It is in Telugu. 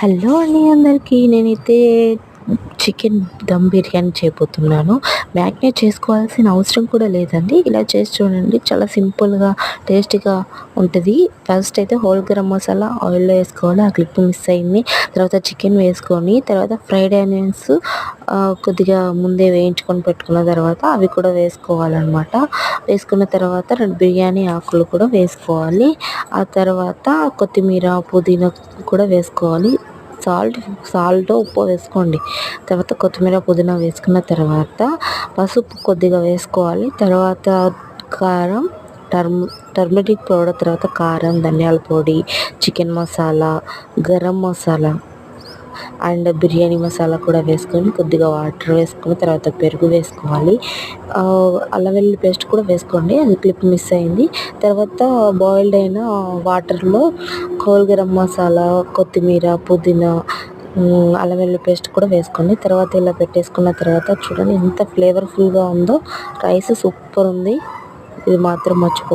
హలో అండి అందరికీ. నేనైతే చికెన్ దమ్ బిర్యానీ చేయబోతున్నాను. మ్యాగ్నేట్ చేసుకోవాల్సిన అవసరం కూడా లేదండి. ఇలా చేసి చూడండి, చాలా సింపుల్గా టేస్టీగా ఉంటుంది. ఫస్ట్ అయితే హోల్ గరం మసాలా ఆయిల్లో వేసుకోవాలి. ఆ క్లిప్ మిస్ అయింది. తర్వాత చికెన్ వేసుకొని, తర్వాత ఫ్రైడ్ ఆనియన్స్ కొద్దిగా ముందే వేయించుకొని పెట్టుకున్న తర్వాత అవి కూడా వేసుకోవాలన్నమాట. వేసుకున్న తర్వాత 2 బిర్యానీ ఆకులు కూడా వేసుకోవాలి. ఆ తర్వాత కొత్తిమీర పుదీనా కూడా వేసుకోవాలి. సాల్ట్ ఉప్పు వేసుకోండి. తర్వాత కొత్తిమీర పుదీనా వేసుకున్న తర్వాత పసుపు కొద్దిగా వేసుకోవాలి. తర్వాత కారం, టర్మరిక్ పౌడర్, తర్వాత కారం, ధనియాల పొడి, చికెన్ మసాలా, గరం మసాలా అండ్ బిర్యానీ మసాలా కూడా వేసుకొని కొద్దిగా వాటర్ వేసుకొని తర్వాత పెరుగు వేసుకోవాలి. అల్లం వెల్లుల్లి పేస్ట్ కూడా వేసుకోండి, అది క్లిప్ మిస్ అయింది. తర్వాత బాయిల్డ్ అయిన వాటర్లో హోల్ గరం మసాలా, కొత్తిమీర, పుదీనా, అల్లం వెల్లుల్లి పేస్ట్ కూడా వేసుకోండి. తర్వాత ఇలా పెట్టేసుకున్న తర్వాత చూడండి ఎంత ఫ్లేవర్ఫుల్గా ఉందో. రైస్ సూపర్ ఉంది. ఇది మాత్రం మర్చిపో